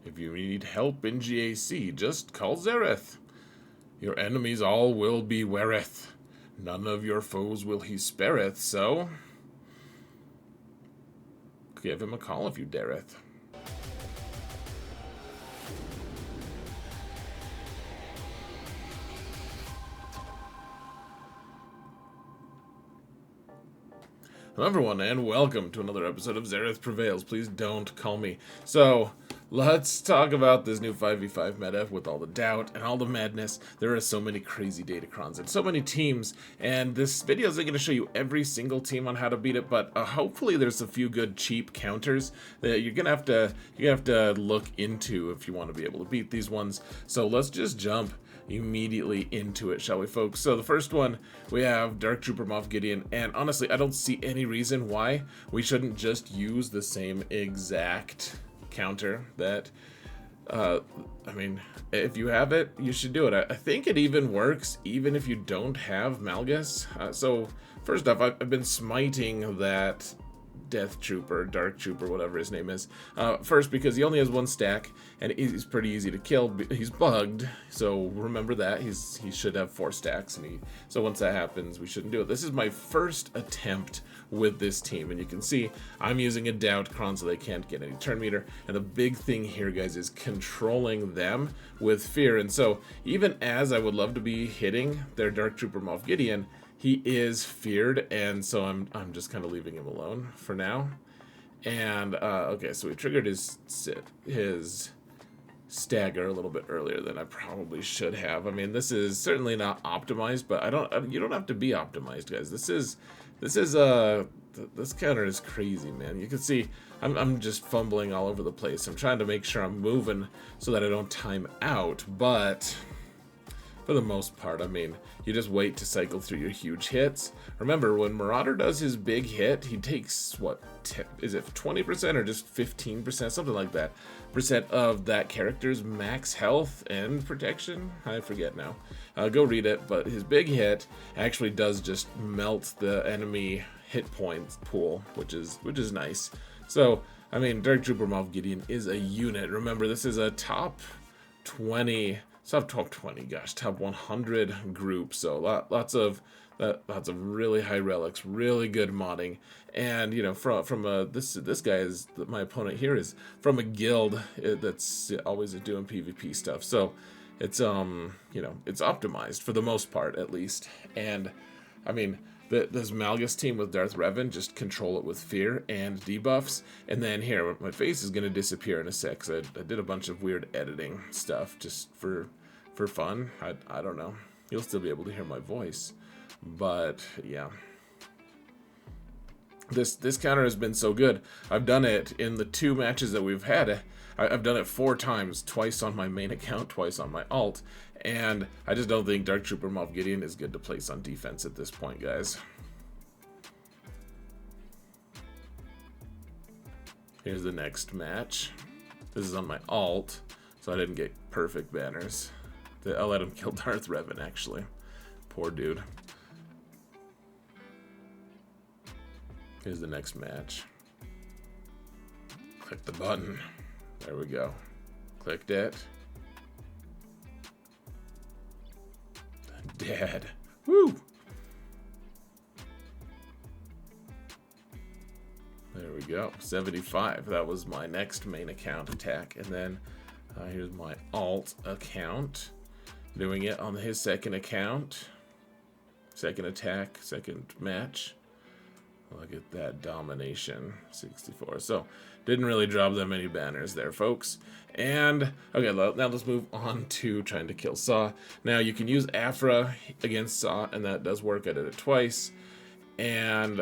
If you need help in GAC, just call Xerath. Your enemies all will be weareth. None of your foes will he spareth, so give him a call if you dareth. Hello everyone, and welcome to another episode of Xerath Prevails. Please don't call me. So, let's talk about this new 5v5 meta with all the doubt and all the madness. There are so many crazy Datacrons and so many teams, and this video is going to show you every single team on how to beat it, but hopefully there's a few good cheap counters that you're gonna have to look into if you want to be able to beat these ones. So let's just jump immediately into it, shall we, folks? So the first one, we have Dark Trooper Moff Gideon, and honestly, I don't see any reason why we shouldn't just use the same exact counter that, I mean, if you have it, you should do it. I think it even works even if you don't have Malgus. So first off, I've been smiting that Death Trooper, Dark Trooper, whatever his name is, first because he only has one stack and he's pretty easy to kill. He's bugged, so remember that. He should have 4 stacks, and so once that happens, we shouldn't do it. This is my first attempt with this team, and you can see I'm using a Datacron so they can't get any turn meter, and the big thing here, guys, is controlling them with fear. And so even as I would love to be hitting their Dark Trooper Moff Gideon, he is feared, and so I'm just kind of leaving him alone for now. And okay, so we triggered his stagger a little bit earlier than I probably should have. I mean, this is certainly not optimized, but you don't have to be optimized, guys. This counter is crazy, man. You can see I'm just fumbling all over the place. I'm trying to make sure I'm moving so that I don't time out, but for the most part, I mean, you just wait to cycle through your huge hits. Remember, when Marauder does his big hit, he takes, what, is it 20% or just 15%, something like that, percent of that character's max health and protection? I forget now. Go read it, but his big hit actually does just melt the enemy hit points pool, which is nice. So, I mean, Dark Trooper Moff Gideon is a unit. Remember, this is a top 20... top 20, gosh, top 100 group, so lots of really high relics, really good modding, and you know, from this guy is my opponent here is from a guild that's always doing PvP stuff, so it's you know, it's optimized for the most part at least. And I mean, this Malgus team with Darth Revan, just control it with fear and debuffs. And then here, my face is going to disappear in a sec, 'cause I did a bunch of weird editing stuff just for fun. I don't know. You'll still be able to hear my voice. But, yeah. This counter has been so good. I've done it in the 2 matches that we've had. I've done it 4 times, twice on my main account, twice on my alt, and I just don't think Dark Trooper Moff Gideon is good to place on defense at this point, guys. Here's the next match. This is on my alt, so I didn't get perfect banners. I'll let him kill Darth Revan, actually. Poor dude. Here's the next match. Click the button. There we go. Clicked it. Dead. Woo! There we go. 75. That was my next main account attack. And then here's my alt account. Doing it on his second account. Second attack, second match. Look at that domination. 64. So, didn't really drop that many banners there, folks. And, okay, now let's move on to trying to kill Saw. Now, you can use Afra against Saw, and that does work. I did it twice. And,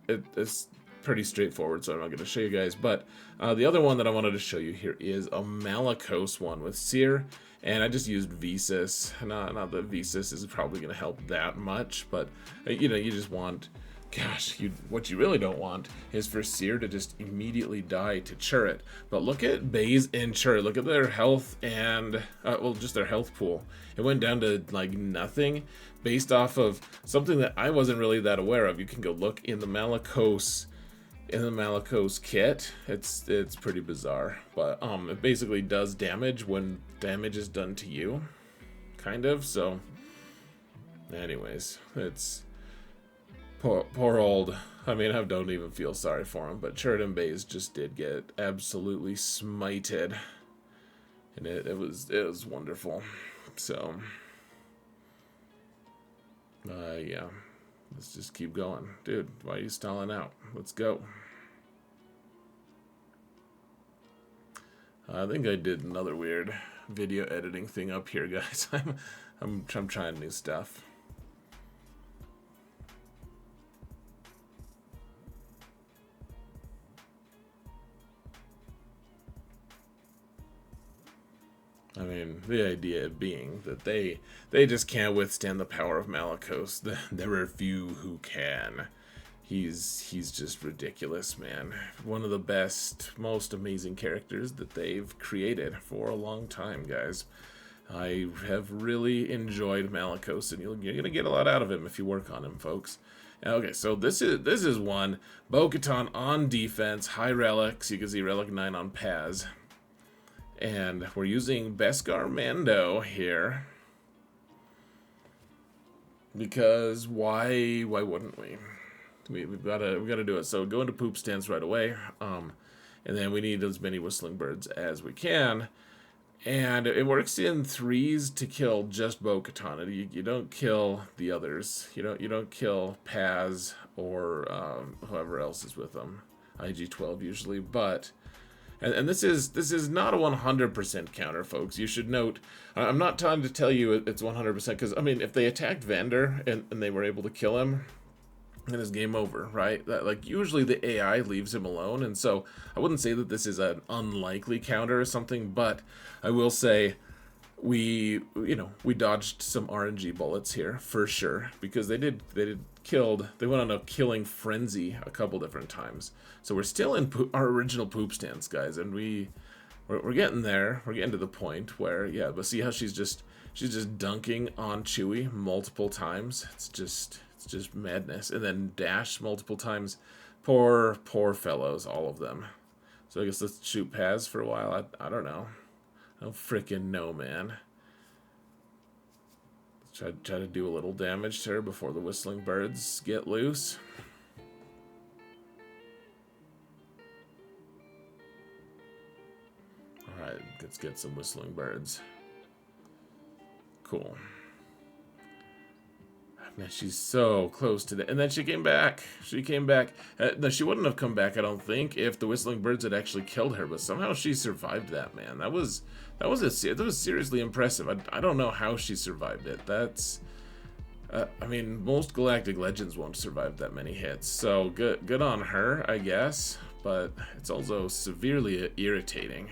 it's pretty straightforward, so I'm not going to show you guys. But, the other one that I wanted to show you here is a Malicos one with Cere. And I just used Visas. Not that Visas is probably going to help that much, but, you know, you just want... Gosh, what you really don't want is for Cere to just immediately die to Chirrut. But look at Baze and Chirrut. Look at their health and, well, just their health pool. It went down to, like, nothing based off of something that I wasn't really that aware of. You can go look in the Malicos in the Malicos kit. It's pretty bizarre, but it basically does damage when damage is done to you, kind of. So anyways, it's poor old, I mean, I don't even feel sorry for him, but Chirrut and Baze just did get absolutely smited, and it was wonderful. So yeah, let's just keep going. Dude, why are you stalling out? Let's go. I think I did another weird video editing thing up here, guys. I'm trying new stuff. I mean, the idea being that they just can't withstand the power of Malicos. There are few who can. He's just ridiculous, man. One of the best, most amazing characters that they've created for a long time, guys. I have really enjoyed Malicos, and you're gonna get a lot out of him if you work on him, folks. Okay, so this is one. Bo-Katan on defense, high relics. You can see relic 9 on Paz. And we're using Beskar Mando here. Because why wouldn't we? We've gotta do it. So go into poop stance right away. And then we need as many whistling birds as we can. And it works in 3s to kill just Bo-Katan. You don't kill the others. You don't kill Paz or whoever else is with them. IG-12 usually, but and this is not a 100% counter, folks. You should note, I'm not trying to tell you it's 100%, because I mean, if they attacked Vander and they were able to kill him, then it's game over, right? Like usually the AI leaves him alone, and so I wouldn't say that this is an unlikely counter or something, but I will say we dodged some RNG bullets here for sure, because they went on a killing frenzy a couple different times. So we're still in our original poop stance, guys, and we're getting there. We're getting to the point where, yeah, but see how she's just dunking on Chewie multiple times. It's just madness. And then dash multiple times. Poor fellows, all of them. So I guess let's shoot Paz for a while. I don't know. I don't freaking know, man. Try to do a little damage to her before the whistling birds get loose. Alright, let's get some whistling birds. Cool. Man, she's so close to that. And then she came back. She came back. No, she wouldn't have come back, I don't think, if the whistling birds had actually killed her. But somehow she survived that, man. That was seriously impressive. I don't know how she survived it. That's, I mean, most Galactic Legends won't survive that many hits. So good on her, I guess. But it's also severely irritating.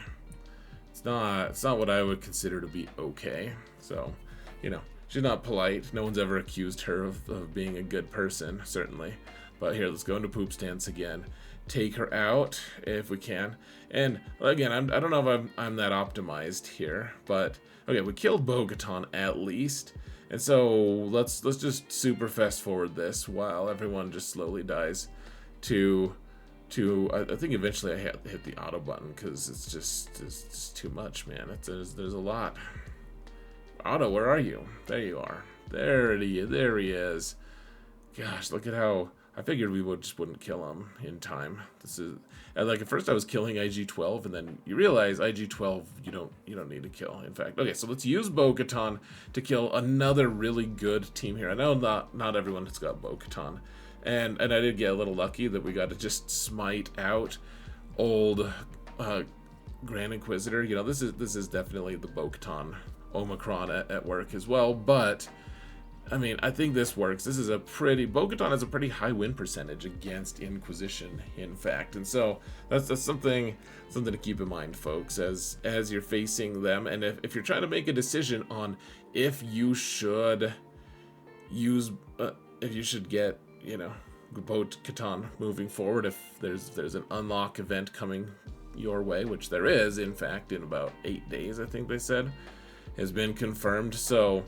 It's not what I would consider to be okay. So, you know. She's not polite. No one's ever accused her of being a good person, certainly. But here, let's go into poop stance again. Take her out if we can. And again, I don't know if I'm that optimized here, but okay, we killed Bo-Katan at least. And so let's just super fast forward this while everyone just slowly dies to I think eventually I hit the auto button, because it's just too much, man. There's a lot. Otto, where are you? There you are. There he is. Gosh, look at how I figured we wouldn't kill him in time. This is like at first I was killing IG-12, and then you realize IG-12 you don't need to kill. In fact, okay, so let's use Bo-Katan to kill another really good team here. I know not everyone has got Bo-Katan, and I did get a little lucky that we got to just smite out old Grand Inquisitor. You know, this is definitely the Bo-Katan Omicron at work as well, but I mean, I think this works. This is Bo-Katan has a pretty high win percentage against Inquisition, in fact, and so that's something to keep in mind, folks, as you're facing them, and if you're trying to make a decision on if you should get, you know, Bo-Katan moving forward, if there's an unlock event coming your way, which there is, in fact, in about 8 days, I think they said, has been confirmed. So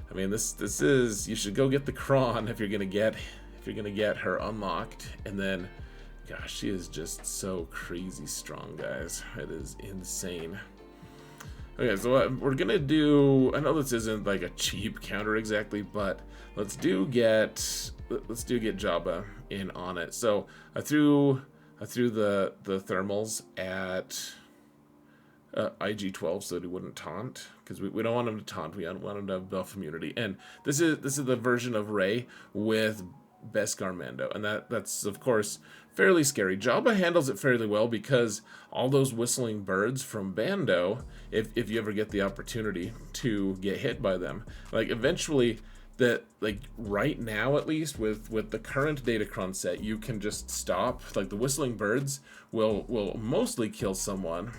I mean, this is, you should go get the Cron if you're gonna get her unlocked, and then Gosh, she is just so crazy strong, guys. It is insane. Okay, so what we're gonna do, I know this isn't like a cheap counter exactly, but let's do get Jabba in on it. So I threw the thermals at IG-12 so that he wouldn't taunt, because we don't want him to taunt. We want him to have buff immunity. And this is the version of Rey with Beskar Mando, and that's of course fairly scary. Jabba handles it fairly well because all those whistling birds from Bando, if you ever get the opportunity to get hit by them, like eventually, that like right now at least with the current Datacron set, you can just stop. Like the whistling birds will mostly kill someone,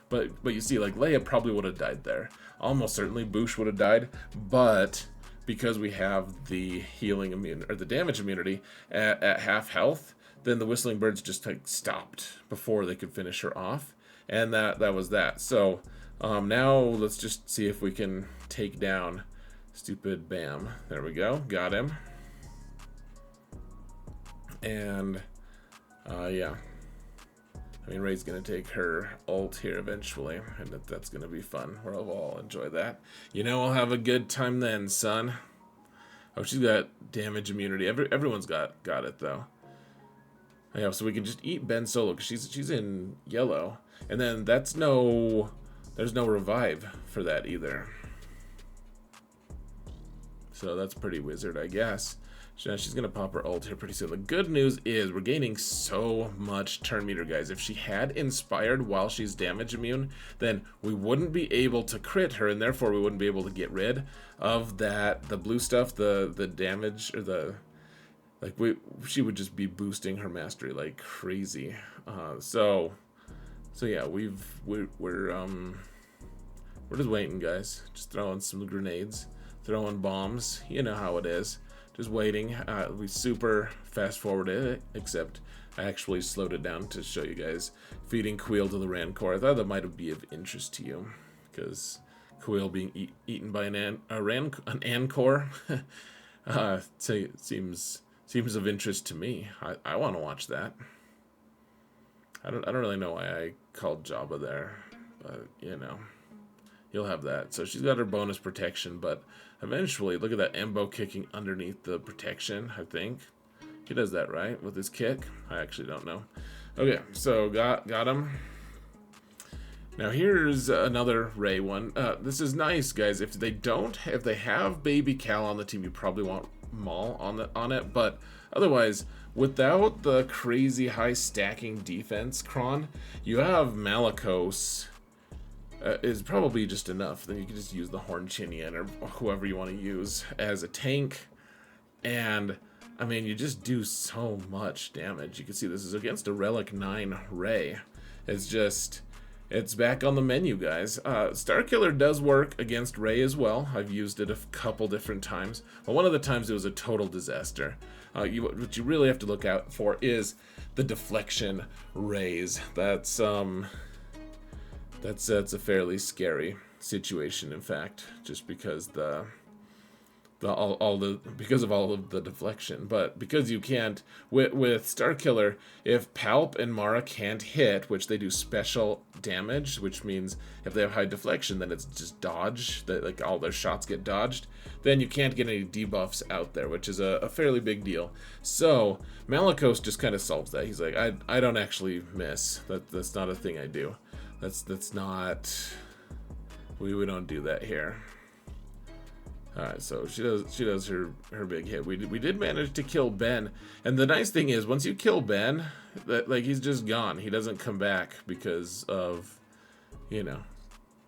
but you see, like Leia probably would have died there. Almost certainly Bouche would have died, but because we have the healing immune or the damage immunity at half health, then the whistling birds just like stopped before they could finish her off, and that was that. So now let's just see if we can take down stupid Bam. There we go, got him. And yeah, I mean, Rey's gonna take her ult here eventually, and that's gonna be fun. We'll all enjoy that. You know, we'll have a good time then, son. Oh, she's got damage immunity. Everyone's got it though. Yeah, so we can just eat Ben solo because she's in yellow, and then there's no revive for that either. So that's pretty wizard, I guess. She's gonna pop her ult here pretty soon. The good news is we're gaining so much turn meter, guys. If she had inspired while she's damage immune, then we wouldn't be able to crit her, and therefore we wouldn't be able to get rid of the blue stuff, the damage, or the she would just be boosting her mastery like crazy. So yeah, we're just waiting, guys. Just throwing some grenades, throwing bombs. You know how it is. Just waiting. We super fast forwarded it, except I actually slowed it down to show you guys feeding Queel to the Rancor. I thought that might be of interest to you, because Queel being eaten by an Ancor seems of interest to me. I want to watch that. I don't really know why I called Jabba there, but you know, you'll have that. So she's got her bonus protection, but eventually, look at that Embo kicking underneath the protection. I think he does that right with his kick. I actually don't know. Okay, so got him. Now here's another Rey one. This is nice, guys. If they have Baby Cal on the team, you probably want Maul on it. But otherwise, without the crazy high stacking defense, Cron, you have Malicos. Is probably just enough. Then you can just use the Horn Chinian or whoever you want to use as a tank, and I mean, you just do so much damage. You can see this is against a Relic 9 Rey. It's back on the menu, guys. Starkiller does work against Rey as well. I've used it a couple different times. But one of the times it was a total disaster. What you really have to look out for is the deflection Reys. That's a fairly scary situation, in fact, just because because of all of the deflection. But because you can't with Starkiller, if Palp and Mara can't hit, which they do special damage, which means if they have high deflection, then it's just dodge, that like all their shots get dodged, then you can't get any debuffs out there, which is a fairly big deal. So Malicos just kind of solves that. He's like, I don't actually miss. That's not a thing I do. That's not, we don't do that here. Alright, so she does her big hit. We did manage to kill Ben, and the nice thing is once you kill Ben, that like he's just gone. He doesn't come back because of, you know,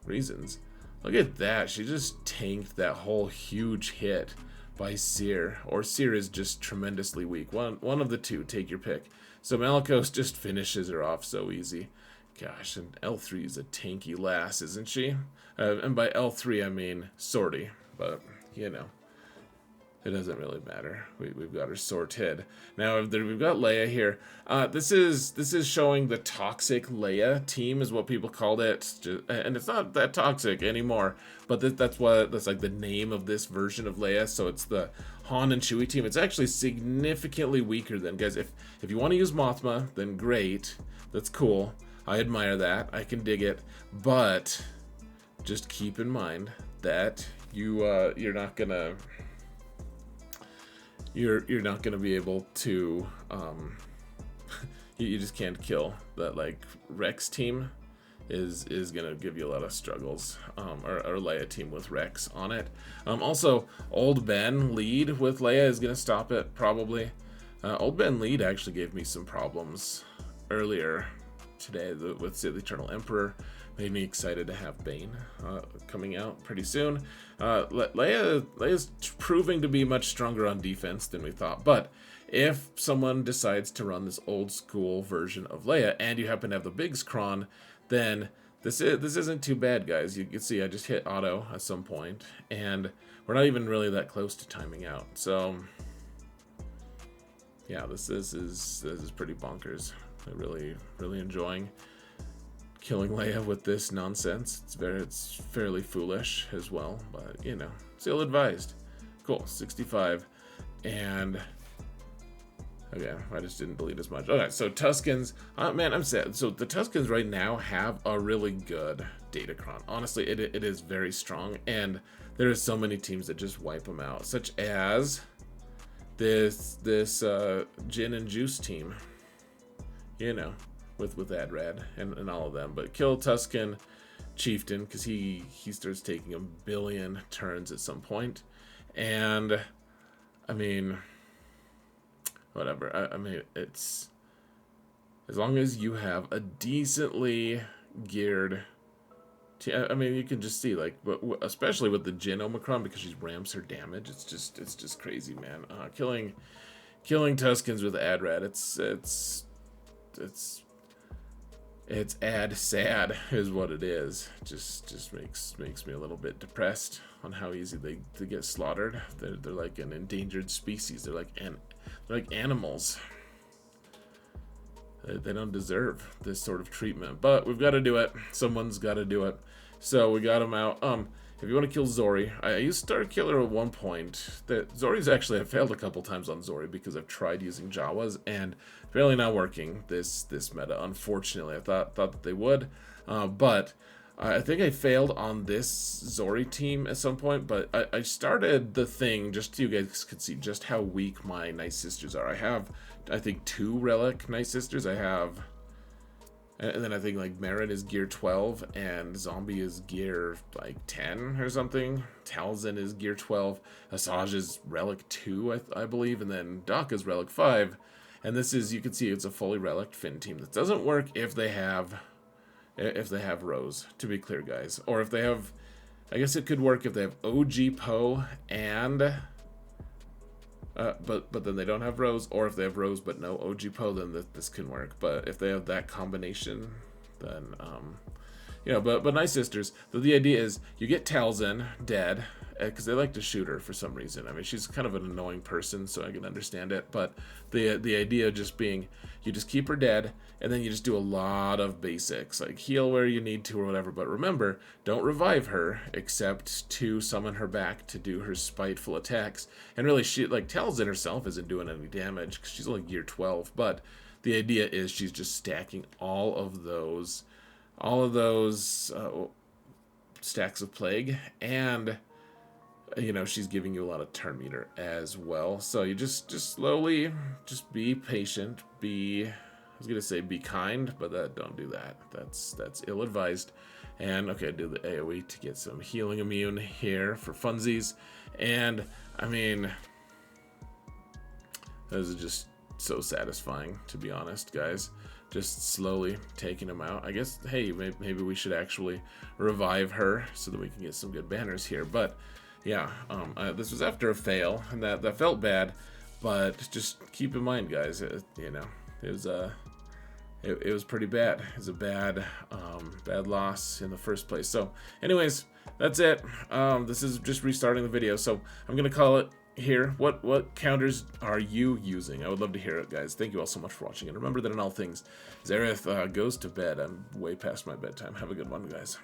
reasons. Look at that. She just tanked that whole huge hit by Cere, or Cere is just tremendously weak. One of the two, take your pick. So Malicos just finishes her off so easy. Gosh, and L3 is a tanky lass, isn't she? And by L3 I mean Zorri, but you know, it doesn't really matter. We've got her sorted. Now we've got Leia here. This is showing the toxic Leia team is what people called it, and it's not that toxic anymore. But that's like the name of this version of Leia. So it's the Han and Chewie team. It's actually significantly weaker than, guys. If you want to use Mothma, then great. That's cool. I admire that. I can dig it. But just keep in mind that you're not gonna be able to you just can't kill that. Like Rex team is gonna give you a lot of struggles, or Leia team with Rex on it. Also Old Ben lead with Leia is gonna stop it probably. Old Ben lead actually gave me some problems earlier today with the Eternal Emperor. Made me excited to have Bane coming out pretty soon. Leia's proving to be much stronger on defense than we thought, but if someone decides to run this old school version of Leia and you happen to have the big Cron, then this isn't too bad, guys. You can see I just hit auto at some point, and we're not even really that close to timing out. So yeah, this is pretty bonkers. I'm really enjoying killing Leia with this nonsense. It's fairly foolish as well, but you know, still advised. Cool, 65, and okay, I just didn't bleed as much. Okay, so Tuskens, man, I'm sad. So the Tuskens right now have a really good Datacron. Honestly, it is very strong, and there are so many teams that just wipe them out, such as this Gin and Juice team, you know, with AdRad and all of them. But kill Tusken Chieftain, because he starts taking a billion turns at some point. And I mean, whatever. I mean, it's as long as you have a decently geared I mean, you can just see, like, especially with the Jin Omicron, because she ramps her damage. It's just crazy, man. Killing Tuskens with AdRad. It's ad sad is what it is. Just makes me a little bit depressed on how easy they get slaughtered. They're like an endangered species. They're like animals. They don't deserve this sort of treatment, but we've got to do it. Someone's got to do it. So we got him out. If you want to kill Zorri, I used Star Killer at one point. Zorri's actually, I failed a couple times on Zorri because I've tried using Jawas and really not working this meta. Unfortunately, I thought that they would, but I think I failed on this Zorri team at some point. But I started the thing just so you guys could see just how weak my Nightsisters are. I have, I think, 2 relic Nightsisters. I have. And then I think like Merrin is gear 12 and Zombie is gear like 10 or something. Talzin is gear 12. Asajj is relic 2, I believe, and then Doc is relic 5. And this is, you can see it's a fully relic Finn team. That doesn't work if they have Rose, to be clear, guys. Or if they have, I guess it could work if they have OG Poe and but then they don't have Rose, or if they have Rose but no OG Poe, then this can work. But if they have that combination, then you know. But Nightsisters, the idea is you get Talzin dead because they like to shoot her for some reason. I mean, she's kind of an annoying person, so I can understand it. But the idea just being you just keep her dead, and then you just do a lot of basics like heal where you need to or whatever. But remember, don't revive her except to summon her back to do her spiteful attacks. And really, she, like, Talzin herself isn't doing any damage because she's only gear 12. But the idea is she's just stacking all of those stacks of plague, and you know, she's giving you a lot of turn meter as well. So you just slowly, just be patient, I was gonna say be kind, but don't do that. That's ill-advised. And okay, do the AoE to get some healing immune here for funsies. And I mean, this is just so satisfying, to be honest, guys. Just slowly taking him out. I guess, hey, maybe we should actually revive her so that we can get some good banners here. But yeah, this was after a fail, and that felt bad. But just keep in mind, guys, you know, it was pretty bad. It was a bad loss in the first place. So anyways, that's it. This is just restarting the video, so I'm gonna call it here. What counters are you using? I would love to hear it, guys. Thank you all so much for watching. And remember that in all things, Xaereth goes to bed. I'm way past my bedtime. Have a good one, guys.